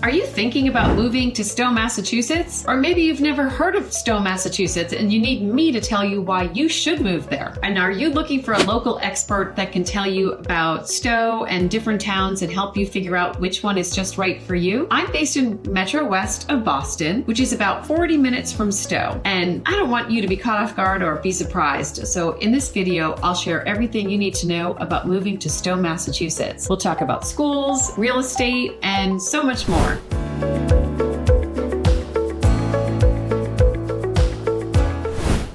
Are you thinking about moving to Stow, Massachusetts? Or maybe you've never heard of Stow, Massachusetts and you need me to tell you why you should move there. And are you looking for a local expert that can tell you about Stow and different towns and help you figure out which one is just right for you? I'm based in Metro West of Boston, which is about 40 minutes from Stow. And I don't want you to be caught off guard or be surprised. So in this video, I'll share everything you need to know about moving to Stow, Massachusetts. We'll talk about schools, real estate, and so much more.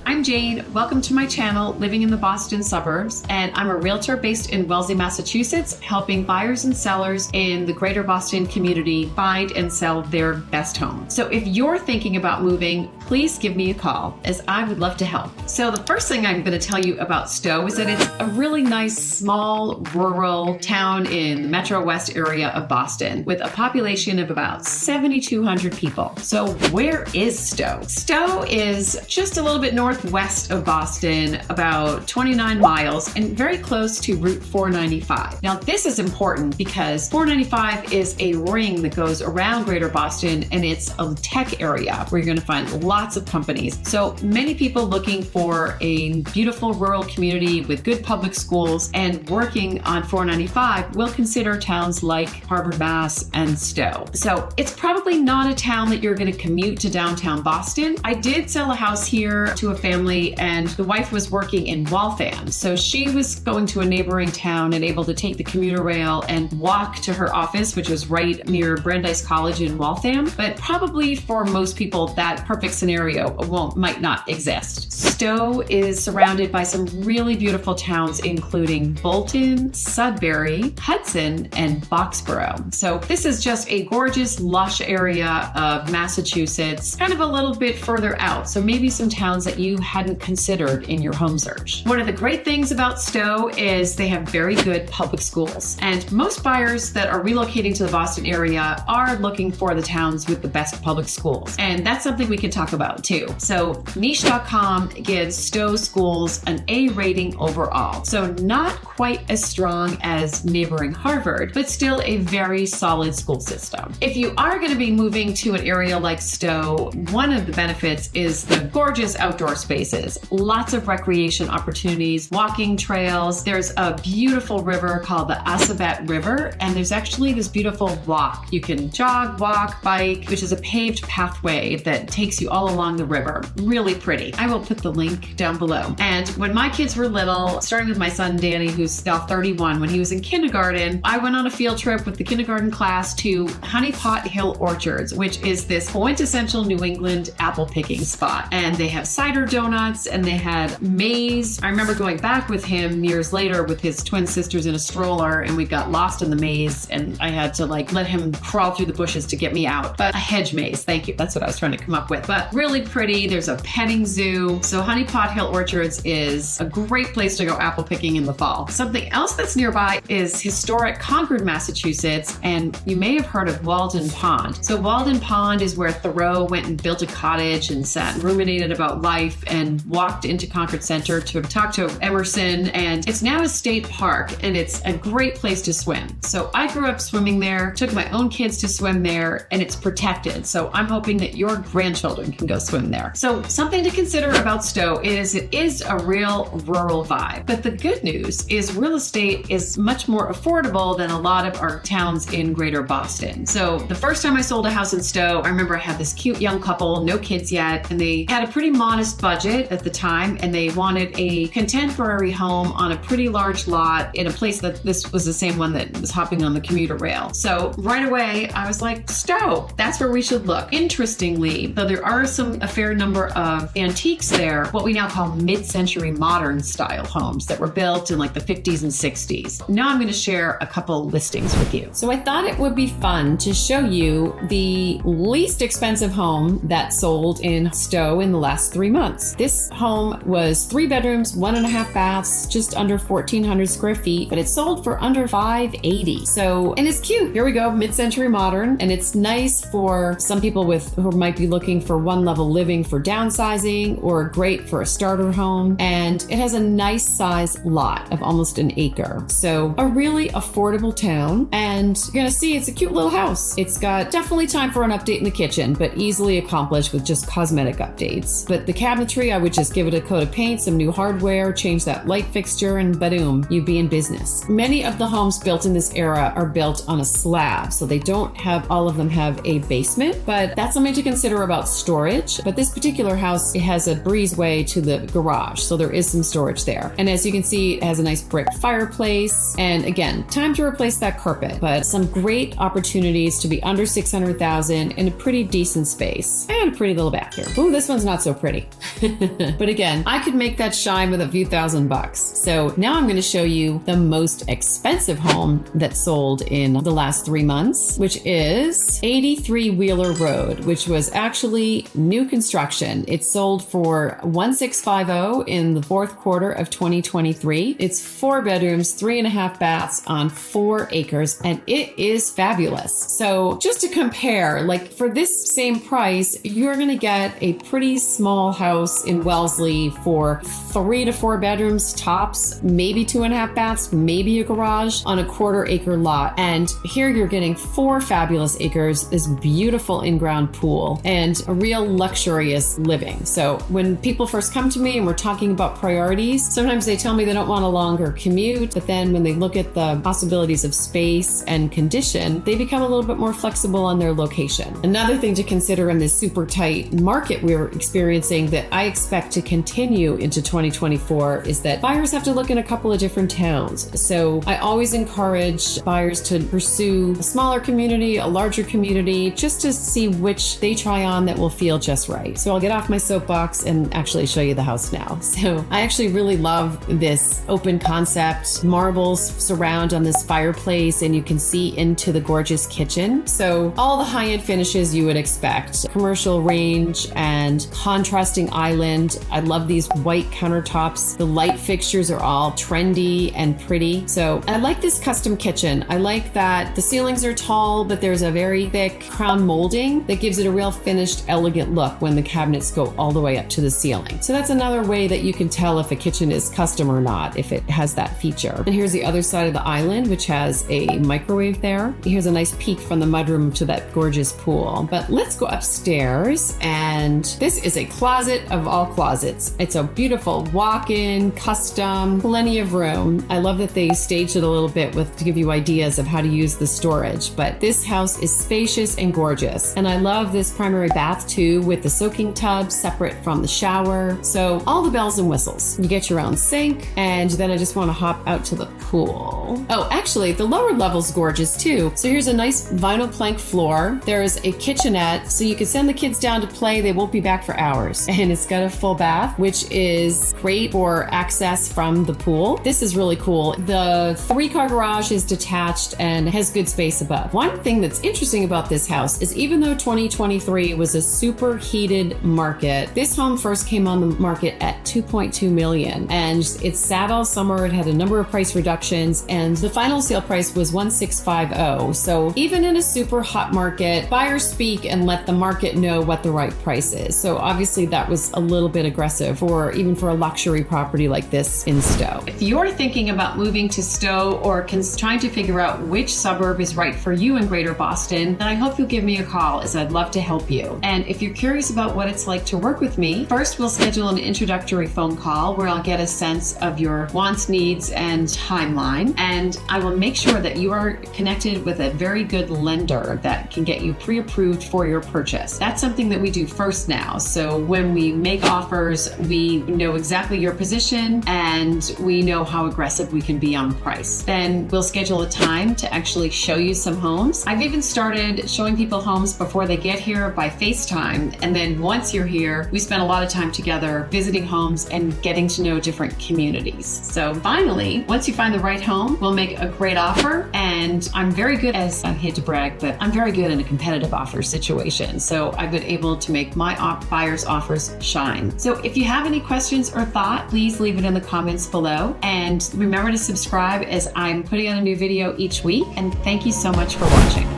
I'm Jane. Welcome to my channel, Living in the Boston Suburbs, and I'm a realtor based in Wellesley, Massachusetts, helping buyers and sellers in the greater Boston community find and sell their best home. So if you're thinking about moving, please give me a call, as I would love to help. So the first thing I'm going to tell you about Stow is that it's a really nice, small, rural town in the Metro West area of Boston with a population of about 7,200 people. So where is Stow? Stow is just a little bit northwest of Boston, about 29 miles, and very close to Route 495. Now this is important because 495 is a ring that goes around greater Boston, and it's a tech area where you're going to find lots of companies. So many people looking for a beautiful rural community with good public schools and working on 495 will consider towns like Harvard, Mass, and Stow. So it's probably not a town that you're going to commute to downtown Boston. I did sell a house here to a family, and the wife was working in Waltham. So she was going to a neighboring town and able to take the commuter rail and walk to her office, which was right near Brandeis College in Waltham. But probably for most people, that perfect scenario might not exist. Stow is surrounded by some really beautiful towns, including Bolton, Sudbury, Hudson, and Boxborough. So this is just a gorgeous, lush area of Massachusetts, kind of a little bit further out. So maybe some towns that you hadn't considered in your home search. One of the great things about Stow is they have very good public schools. And most buyers that are relocating to the Boston area are looking for the towns with the best public schools. And that's something we can talk about too. So niche.com gives Stow schools an A rating overall. So not quite as strong as neighboring Harvard, but still a very solid school system. If you are going to be moving to an area like Stow, one of the benefits is the gorgeous outdoor spaces. Lots of recreation opportunities, walking trails. There's a beautiful river called the Assabet River, and there's actually this beautiful walk. You can jog, walk, bike, which is a paved pathway that takes you all along the river. Really pretty. I will put the link down below. And when my kids were little, starting with my son Danny, who's now 31, when he was in kindergarten, I went on a field trip with the kindergarten class to Honey Pot Hill Orchards, which is this quintessential New England apple picking spot. And they have cider donuts and they had maze. I remember going back with him years later with his twin sisters in a stroller, and we got lost in the maze, and I had to let him crawl through the bushes to get me out. But a hedge maze, thank you. That's what I was trying to come up with. But really pretty. There's a petting zoo. So Honey Pot Hill Orchards is a great place to go apple picking in the fall. Something else that's nearby is historic Concord, Massachusetts, and you may have heard of Walden Pond. So Walden Pond is where Thoreau went and built a cottage and sat and ruminated about life and walked into Concord Center to talk to Emerson, and it's now a state park, and it's a great place to swim. So I grew up swimming there, took my own kids to swim there, and it's protected. So I'm hoping that your grandchildren can go swim there. So something to consider about Stow is it is a real rural vibe. But the good news is real estate is much more affordable than a lot of our towns in greater Boston. So the first time I sold a house in Stow, I remember I had this cute young couple, no kids yet, and they had a pretty modest budget at the time, and they wanted a contemporary home on a pretty large lot in a place that this was the same one that was hopping on the commuter rail. So right away, I was like, Stow, that's where we should look. Interestingly, though there are a fair number of antiques there, what we now call mid-century modern style homes that were built in the 50s and 60s. Now I'm going to share a couple listings with you. So I thought it would be fun to show you the least expensive home that sold in Stow in the last 3 months. This home was 3 bedrooms, 1.5 baths, just under 1,400 square feet, but it sold for under $580. So, and it's cute. Here we go, mid-century modern, and it's nice for some people who might be looking for one one-level living for downsizing or great for a starter home. And it has a nice size lot of almost an acre. So a really affordable town. And you're gonna see it's a cute little house. It's got definitely time for an update in the kitchen, but easily accomplished with just cosmetic updates. But the cabinetry, I would just give it a coat of paint, some new hardware, change that light fixture, and boom, you'd be in business. Many of the homes built in this era are built on a slab, so they don't have, all of them have a basement, but that's something to consider about storage. But this particular house, it has a breezeway to the garage, so there is some storage there. And as you can see, it has a nice brick fireplace. And again, time to replace that carpet, but some great opportunities to be under 600,000 in a pretty decent space and a pretty little back here. Ooh, this one's not so pretty. But again, I could make that shine with a few $1,000s. So now I'm going to show you the most expensive home that sold in the last 3 months, which is 83 Wheeler Road, which was actually new construction. It sold for $1,650 in the fourth quarter of 2023. It's 4 bedrooms, 3.5 baths on 4 acres, and it is fabulous. So just to compare, like for this same price, you're going to get a pretty small house in Wellesley for 3 to 4 bedrooms tops, maybe 2.5 baths, maybe a garage on a 1/4 acre lot. And here you're getting 4 fabulous acres, this beautiful in-ground pool, and a real luxurious living. So when people first come to me and we're talking about priorities, sometimes they tell me they don't want a longer commute, but then when they look at the possibilities of space and condition, they become a little bit more flexible on their location. Another thing to consider in this super tight market we're experiencing that I expect to continue into 2024 is that buyers have to look in a couple of different towns. So I always encourage buyers to pursue a smaller community, a larger community, just to see which they try on that will feel just right. So I'll get off my soapbox and actually show you the house now. So I actually really love this open concept. Marbles surround on this fireplace and you can see into the gorgeous kitchen. So all the high-end finishes you would expect. Commercial range and contrasting island. I love these white countertops. The light fixtures are all trendy and pretty. So I like this custom kitchen. I like that the ceilings are tall, but there's a very thick crown molding that gives it a real finished, elegant look when the cabinets go all the way up to the ceiling. So that's another way that you can tell if a kitchen is custom or not, if it has that feature. And here's the other side of the island, which has a microwave there. Here's a nice peek from the mudroom to that gorgeous pool. But let's go upstairs, and this is a closet of all closets. It's a beautiful walk-in, custom, plenty of room. I love that they staged it a little bit to give you ideas of how to use the storage, but this house is spacious and gorgeous. And I love this primary bath too, with the soaking tub separate from the shower. So all the bells and whistles. You get your own sink, and then I just want to hop out to the pool. Oh, actually, the lower level's gorgeous too. So here's a nice vinyl plank floor. There's a kitchenette, so you can send the kids down to play. They won't be back for hours. And it's got a full bath, which is great for access from the pool. This is really cool. The 3-car garage is detached and has good space above. One thing that's interesting about this house is even though 2023 was a super heated market, this home first came on the market at $2.2 million, and it sat all summer. It had a number of price reductions, and the final sale price was $1,650. So even in a super hot market, buyers speak and let the market know what the right price is. So obviously that was a little bit aggressive even for a luxury property like this in Stow. If you're thinking about moving to Stow or trying to figure out which suburb is right for you in Greater Boston, then I hope you'll give me a call, as I'd love to help you. And if you're curious about what it's like to work with me, first we'll schedule an introductory phone call where I'll get a sense of your wants, needs, and timeline. And I will make sure that you are connected with a very good lender that can get you pre-approved for your purchase. That's something that we do first now. So when we make offers, we know exactly your position and we know how aggressive we can be on price. Then we'll schedule a time to actually show you some homes. I've even started showing people homes before they get here by FaceTime. And then once you're here, we spend a lot of time together visiting homes and getting to know different communities. So finally, once you find the right home, we'll make a great offer. And I'm very good, as I hate to brag, but I'm very good in a competitive offer situation. So I've been able to make my buyers' offers shine. So if you have any questions or thought, please leave it in the comments below. And remember to subscribe, as I'm putting out a new video each week. And thank you so much for watching.